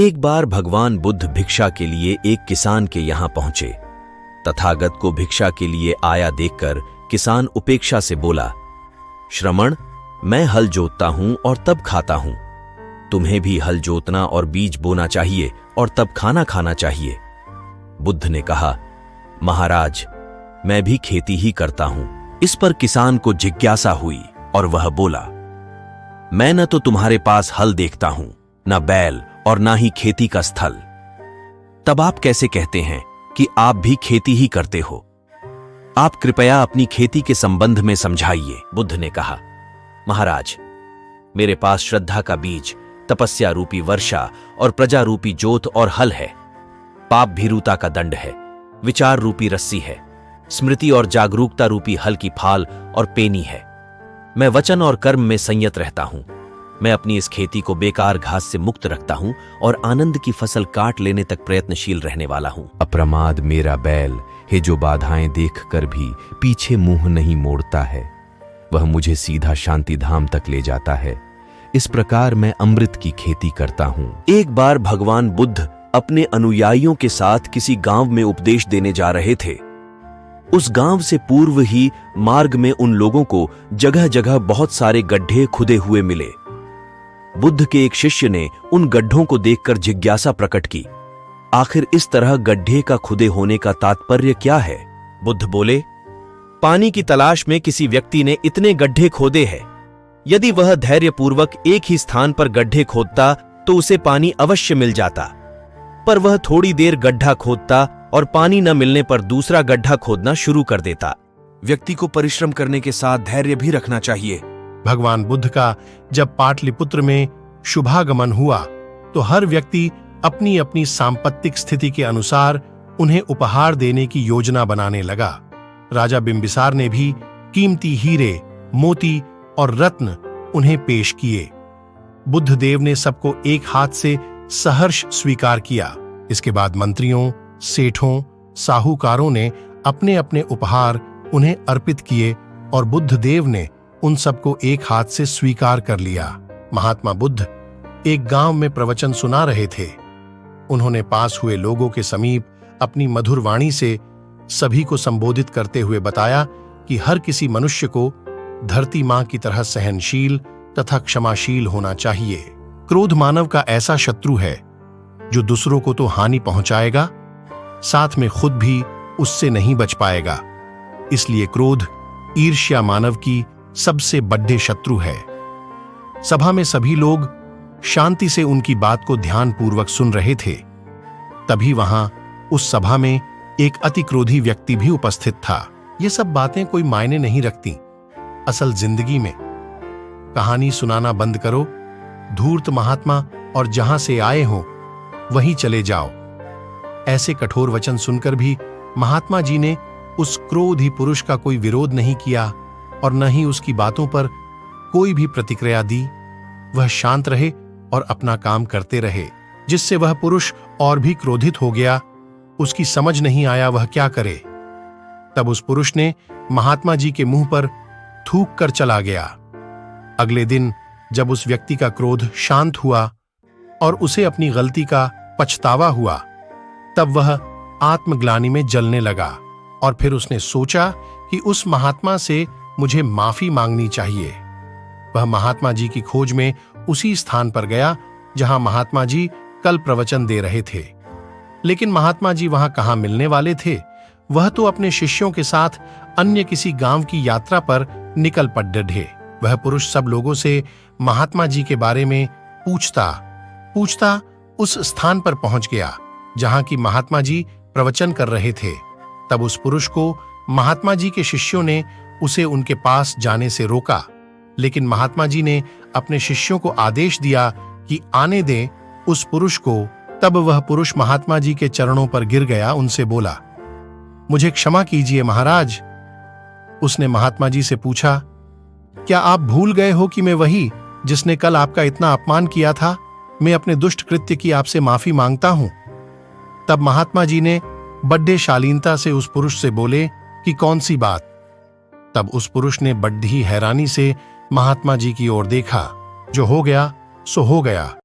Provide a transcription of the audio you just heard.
एक बार भगवान बुद्ध भिक्षा के लिए एक किसान के यहां पहुंचे। तथागत को भिक्षा के लिए आया देखकर किसान उपेक्षा से बोला, श्रमण, मैं हल जोतता हूं और तब खाता हूं। तुम्हें भी हल जोतना और बीज बोना चाहिए और तब खाना खाना चाहिए। बुद्ध ने कहा, महाराज, मैं भी खेती ही करता हूं। इस पर किसान को जिज्ञासा हुई और वह बोला, मैं न तो तुम्हारे पास हल देखता हूं, न बैल और ना ही खेती का स्थल। तब आप कैसे कहते हैं कि आप भी खेती ही करते हो? आप कृपया अपनी खेती के संबंध में समझाइए। बुद्ध ने कहा, महाराज, मेरे पास श्रद्धा का बीज, तपस्या रूपी वर्षा और प्रजा रूपी जोत और हल है। पाप भीरुता का दंड है, विचार रूपी रस्सी है, स्मृति और जागरूकता रूपी हल की फाल और पेनी है। मैं वचन और कर्म में संयत रहता हूं। मैं अपनी इस खेती को बेकार घास से मुक्त रखता हूं और आनंद की फसल काट लेने तक प्रयत्नशील रहने वाला हूं। अप्रमाद मेरा बैल है, जो बाधाएं देखकर भी पीछे मुंह नहीं मोड़ता है। वह मुझे सीधा शांति धाम तक ले जाता है। इस प्रकार मैं अमृत की खेती करता हूं। एक बार भगवान बुद्ध अपने अनुयायियों के साथ किसी गांव में उपदेश देने जा रहे थे। उस गांव से पूर्व ही मार्ग में उन लोगों को जगह जगह बहुत सारे गड्ढे खुदे हुए मिले। बुद्ध के एक शिष्य ने उन गड्ढों को देखकर जिज्ञासा प्रकट की, आखिर इस तरह गड्ढे का खुदे होने का तात्पर्य क्या है? बुद्ध बोले, पानी की तलाश में किसी व्यक्ति ने इतने गड्ढे खोदे हैं। यदि वह धैर्यपूर्वक एक ही स्थान पर गड्ढे खोदता तो उसे पानी अवश्य मिल जाता, पर वह थोड़ी देर गड्ढा खोदता और पानी न मिलने पर दूसरा गड्ढा खोदना शुरू कर देता। व्यक्ति को परिश्रम करने के साथ धैर्य भी रखना चाहिए। भगवान बुद्ध का जब पाटलिपुत्र में शुभागमन हुआ तो हर व्यक्ति अपनी अपनी सांपत्तिक स्थिति के अनुसार उन्हें उपहार देने की योजना बनाने लगा। राजा बिंबिसार ने भी कीमती हीरे, मोती और रत्न उन्हें पेश किए। बुद्ध देव ने सबको एक हाथ से सहर्ष स्वीकार किया। इसके बाद मंत्रियों, सेठों, साहूकारों ने अपने अपने उपहार उन्हें अर्पित किए और बुद्ध देव ने उन सबको एक हाथ से स्वीकार कर लिया। महात्मा बुद्ध एक गांव में प्रवचन सुना रहे थे। उन्होंने पास हुए लोगों के समीप अपनी मधुर वाणी से सभी को संबोधित करते हुए बताया कि हर किसी मनुष्य को धरती मां की तरह सहनशील तथा क्षमाशील होना चाहिए। क्रोध मानव का ऐसा शत्रु है जो दूसरों को तो हानि पहुंचाएगा, साथ में खुद भी उससे नहीं बच पाएगा। इसलिए क्रोध, ईर्ष्या मानव की सबसे बड़े शत्रु है। सभा में सभी लोग शांति से उनकी बात को ध्यानपूर्वक सुन रहे थे। तभी वहां उस सभा में एक अति क्रोधी व्यक्ति भी उपस्थित था। ये सब बातें कोई मायने नहीं रखती असल जिंदगी में। कहानी सुनाना बंद करो, धूर्त महात्मा, और जहां से आए हो वहीं चले जाओ। ऐसे कठोर वचन सुनकर भी महात्मा जी ने उस क्रोधी पुरुष का कोई विरोध नहीं किया और न ही उसकी बातों पर कोई भी प्रतिक्रिया दी। वह शांत रहे और अपना काम करते रहे, जिससे वह पुरुष और भी क्रोधित हो गया। उसकी समझ नहीं आया वह क्या करे। तब उस पुरुष ने महात्मा जी के मुंह पर थूक कर चला गया। अगले दिन जब उस व्यक्ति का क्रोध शांत हुआ और उसे अपनी गलती का पछतावा हुआ, तब वह आत्मग्लानि में जलने लगा और फिर उसने सोचा कि उस महात्मा से मुझे माफी मांगनी चाहिए। वह महात्मा जी की खोज में उसी स्थान पर गया जहां महात्मा जी कल प्रवचन दे रहे थे। लेकिन महात्मा जी वहां कहां मिलने वाले थे? वह तो अपने शिष्यों के साथ अन्य किसी गांव की यात्रा पर निकल पड़े। वह पुरुष सब लोगों से महात्मा जी के बारे में पूछता उस स्थान पर पहुंच गया जहां की महात्मा जी प्रवचन कर रहे थे। तब उस पुरुष को महात्मा जी के शिष्यों ने उसे उनके पास जाने से रोका, लेकिन महात्मा जी ने अपने शिष्यों को आदेश दिया कि आने दें उस पुरुष को। तब वह पुरुष महात्मा जी के चरणों पर गिर गया, उनसे बोला, मुझे क्षमा कीजिए महाराज। उसने महात्मा जी से पूछा, क्या आप भूल गए हो कि मैं वही जिसने कल आपका इतना अपमान किया था? मैं अपने दुष्ट कृत्य की आपसे माफी मांगता हूं। तब महात्मा जी ने बड़े शालीनता से उस पुरुष से बोले कि कौन सी बात? तब उस पुरुष ने बड़ी हैरानी से महात्मा जी की ओर देखा। जो हो गया सो हो गया।